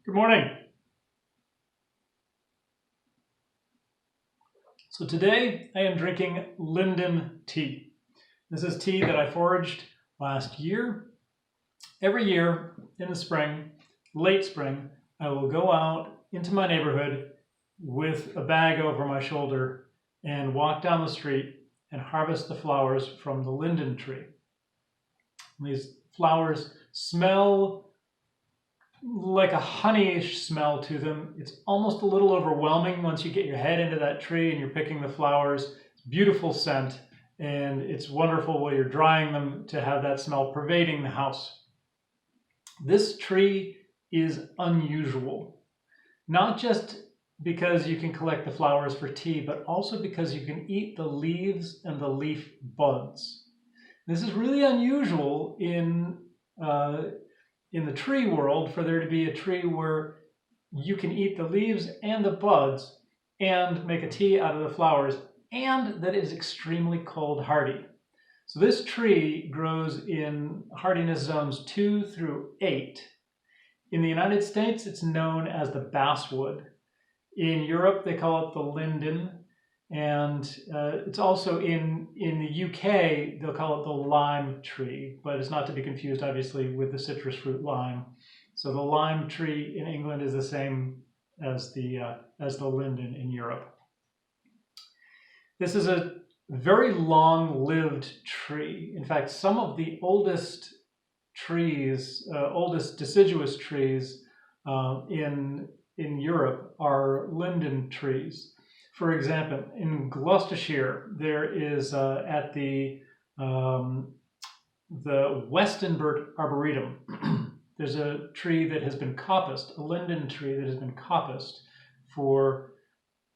Good morning. So today I am drinking linden tea. This is tea that I foraged last year. Every year in the spring, late spring, I will go out into my neighborhood with a bag over my shoulder and walk down the street and harvest the flowers from the linden tree. These flowers smell like a honeyish smell to them. It's almost a little overwhelming once you get your head into that tree and you're picking the flowers. It's beautiful scent, and it's wonderful while you're drying them to have that smell pervading the house. This tree is unusual, not just because you can collect the flowers for tea, but also because you can eat the leaves and the leaf buds. This is really unusual in the tree world, for there to be a tree where you can eat the leaves and the buds and make a tea out of the flowers, and that is extremely cold hardy. So this tree grows in hardiness zones 2 through 8. In the United States, it's known as the basswood. In Europe, they call it the linden. And it's also in the UK, they'll call it the lime tree, but it's not to be confused, obviously, with the citrus fruit lime. So the lime tree in England is the same as the linden in Europe. This is a very long-lived tree. In fact, some of the oldest trees, oldest deciduous trees in Europe are linden trees. For example, in Gloucestershire, there is at the Westonbirt Arboretum, there's a tree that has been coppiced, a linden tree that has been coppiced for,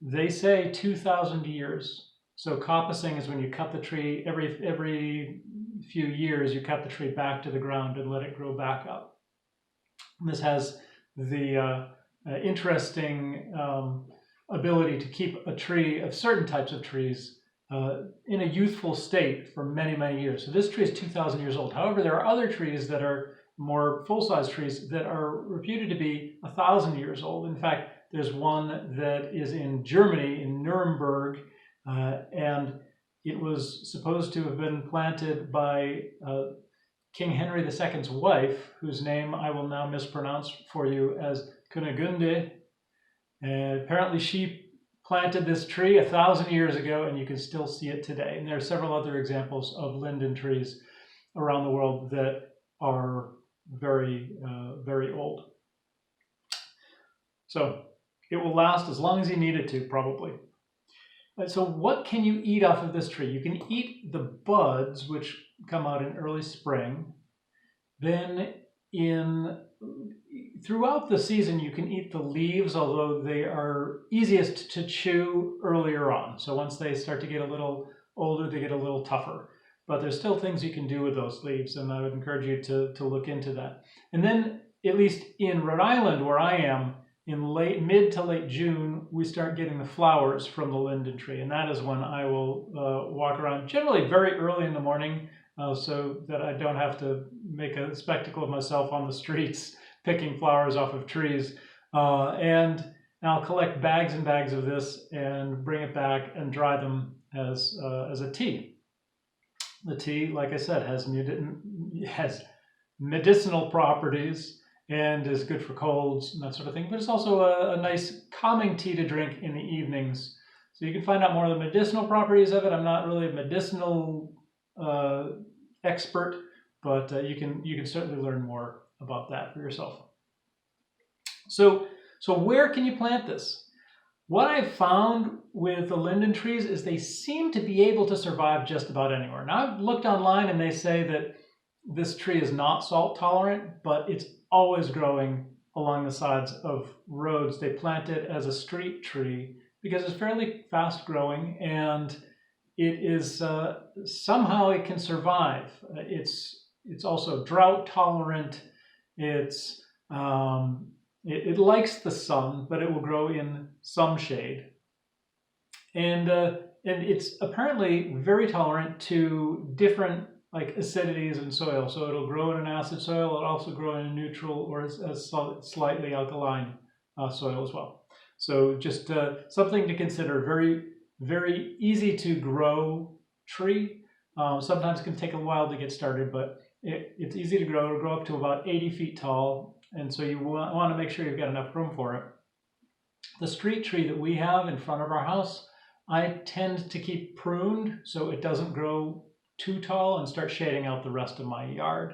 they say, 2,000 years. So coppicing is when you cut the tree, every few years you cut the tree back to the ground and let it grow back up. And this has the interesting ability to keep a tree of certain types of trees in a youthful state for many, many years. So this tree is 2,000 years old. However, there are other trees that are more full-size trees that are reputed to be 1,000 years old. In fact, there's one that is in Germany, in Nuremberg, and it was supposed to have been planted by King Henry II's wife, whose name I will now mispronounce for you as Kunigunde. And apparently she planted this tree 1,000 years ago, and you can still see it today. And there are several other examples of linden trees around the world that are very, very old. So it will last as long as you need it to, probably. So what can you eat off of this tree? You can eat the buds, which come out in early spring. Then throughout the season, you can eat the leaves, although they are easiest to chew earlier on. So once they start to get a little older, they get a little tougher. But there's still things you can do with those leaves, and I would encourage you to look into that. And then, at least in Rhode Island, where I am, in mid to late June, we start getting the flowers from the linden tree. And that is when I will walk around, generally very early in the morning, so that I don't have to make a spectacle of myself on the streets picking flowers off of trees. And I'll collect bags and bags of this and bring it back and dry them as a tea. The tea, like I said, has medicinal properties and is good for colds and that sort of thing, but it's also a nice calming tea to drink in the evenings. So you can find out more of the medicinal properties of it. I'm not really a medicinal expert, but you can certainly learn more about that for yourself. So where can you plant this? What I've found with the linden trees is they seem to be able to survive just about anywhere. Now, I've looked online and they say that this tree is not salt tolerant, but it's always growing along the sides of roads. They plant it as a street tree because it's fairly fast growing, and it is somehow it can survive. It's also drought tolerant. It likes the sun, but it will grow in some shade. And it's apparently very tolerant to different like acidities in soil. So it'll grow in an acid soil. It'll also grow in a neutral or a slightly alkaline soil as well. So just something to consider. Very, very easy to grow tree. Sometimes it can take a while to get started, but it's easy to grow. It'll grow up to about 80 feet tall. And so you want to make sure you've got enough room for it. The street tree that we have in front of our house, I tend to keep pruned so it doesn't grow too tall and start shading out the rest of my yard.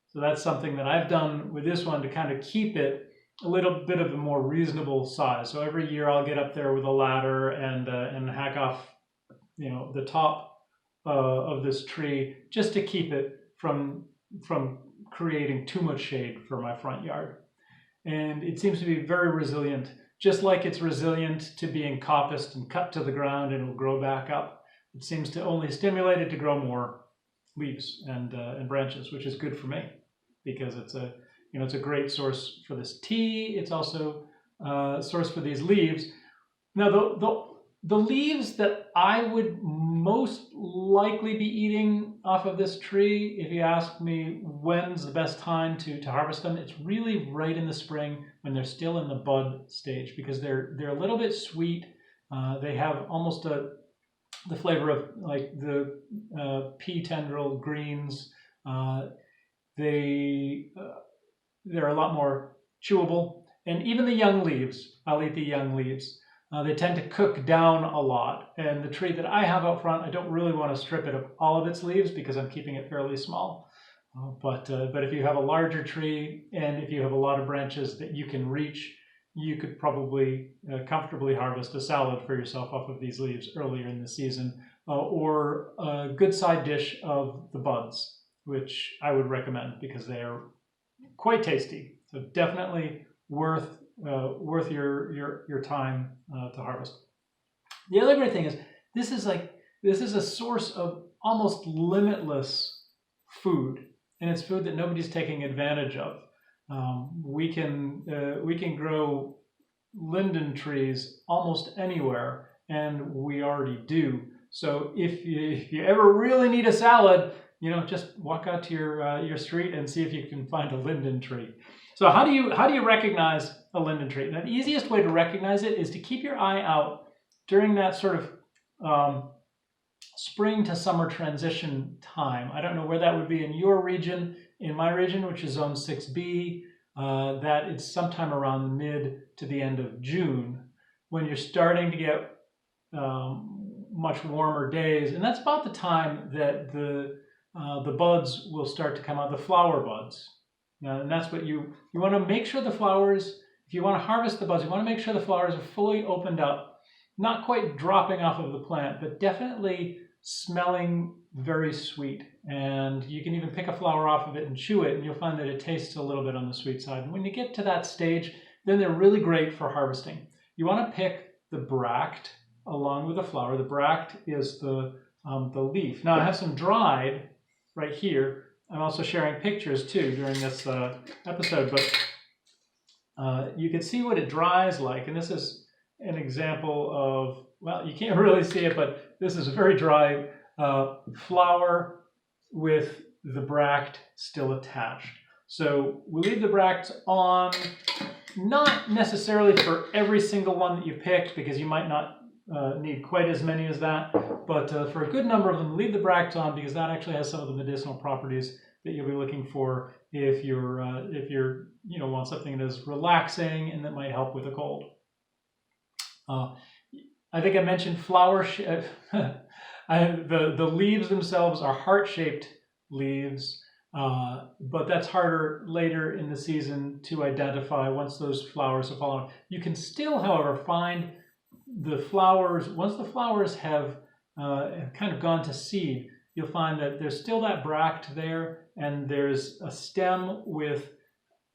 So that's something that I've done with this one to kind of keep it a little bit of a more reasonable size. So every year I'll get up there with a ladder and hack off, the top of this tree just to keep it from creating too much shade for my front yard. And it seems to be very resilient, just like it's resilient to being coppiced and cut to the ground and will grow back up. It seems to only stimulate it to grow more leaves and branches, which is good for me because it's a great source for this tea. It's also a source for these leaves. Now, the leaves that I would most likely be eating off of this tree, if you ask me when's the best time to harvest them, it's really right in the spring when they're still in the bud stage, because they're a little bit sweet. They have almost the flavor of like the pea tendril greens. They're a lot more chewable, and even the young leaves, I'll eat the young leaves. They tend to cook down a lot, and the tree that I have out front, I don't really want to strip it of all of its leaves because I'm keeping it fairly small. But if you have a larger tree and if you have a lot of branches that you can reach, you could probably comfortably harvest a salad for yourself off of these leaves earlier in the season, or a good side dish of the buds, which I would recommend because they are quite tasty. So definitely worth your time to harvest. The other great thing is this is a source of almost limitless food, and it's food that nobody's taking advantage of. We can grow linden trees almost anywhere, and we already do. So if you ever really need a salad, just walk out to your street and see if you can find a linden tree. So how do you recognize a linden tree? Now, the easiest way to recognize it is to keep your eye out during that sort of spring to summer transition time. I don't know where that would be in your region. In my region, which is zone 6B, that it's sometime around mid to the end of June when you're starting to get much warmer days, and that's about the time that the buds will start to come out, the flower buds. And that's what you want to make sure the flowers, if you want to harvest the buds, you want to make sure the flowers are fully opened up, not quite dropping off of the plant, but definitely smelling very sweet. And you can even pick a flower off of it and chew it, and you'll find that it tastes a little bit on the sweet side. And when you get to that stage, then they're really great for harvesting. You want to pick the bract along with the flower. The bract is the leaf. Now I have some dried right here. I'm also sharing pictures too during this episode, but you can see what it dries like. And this is an example of, well, you can't really see it, but this is a very dry flower with the bract still attached. So we leave the bracts on, not necessarily for every single one that you picked, because you might not need quite as many as that, but for a good number of them, leave the bracts on, because that actually has some of the medicinal properties that you'll be looking for if you're want something that is relaxing and that might help with a cold. I think I mentioned the leaves themselves are heart-shaped leaves, but that's harder later in the season to identify once those flowers have fallen. You can still, however, find the flowers, once the flowers have kind of gone to seed, you'll find that there's still that bract there, and there's a stem with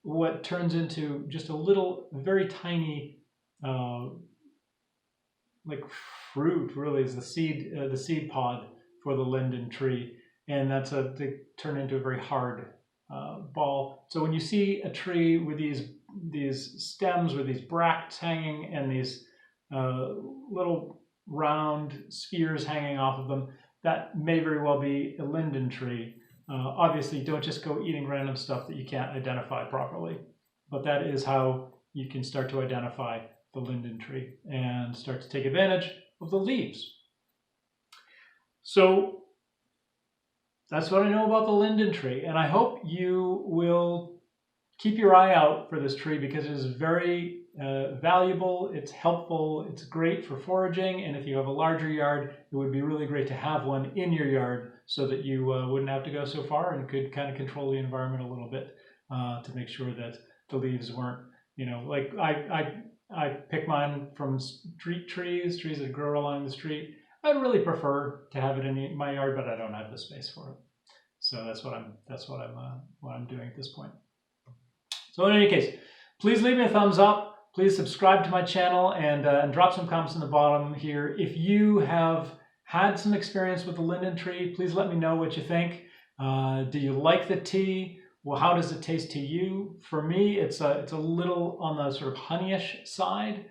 what turns into just a little, very tiny, like fruit, really, is the seed pod for the linden tree, and they turn into a very hard ball. So when you see a tree with these stems with these bracts hanging and these little round spheres hanging off of them, that may very well be a linden tree. Obviously, don't just go eating random stuff that you can't identify properly, but that is how you can start to identify the linden tree and start to take advantage of the leaves. So that's what I know about the linden tree, and I hope you will keep your eye out for this tree because it is very valuable, it's helpful, it's great for foraging, and if you have a larger yard, it would be really great to have one in your yard so that you wouldn't have to go so far and could kind of control the environment a little bit to make sure that the leaves weren't, like I pick mine from street trees that grow along the street. I'd really prefer to have it in my yard, but I don't have the space for it. So that's what I'm doing at this point. So in any case, please leave me a thumbs up. Please subscribe to my channel and drop some comments in the bottom here. If you have had some experience with the linden tree, please let me know what you think. Do you like the tea? Well, how does it taste to you? For me, it's a little on the sort of honeyish side,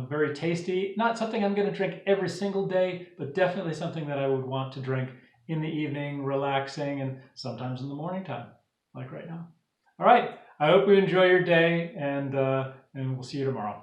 very tasty. Not something I'm going to drink every single day, but definitely something that I would want to drink in the evening, relaxing, and sometimes in the morning time, like right now. All right. I hope you enjoy your day, and we'll see you tomorrow.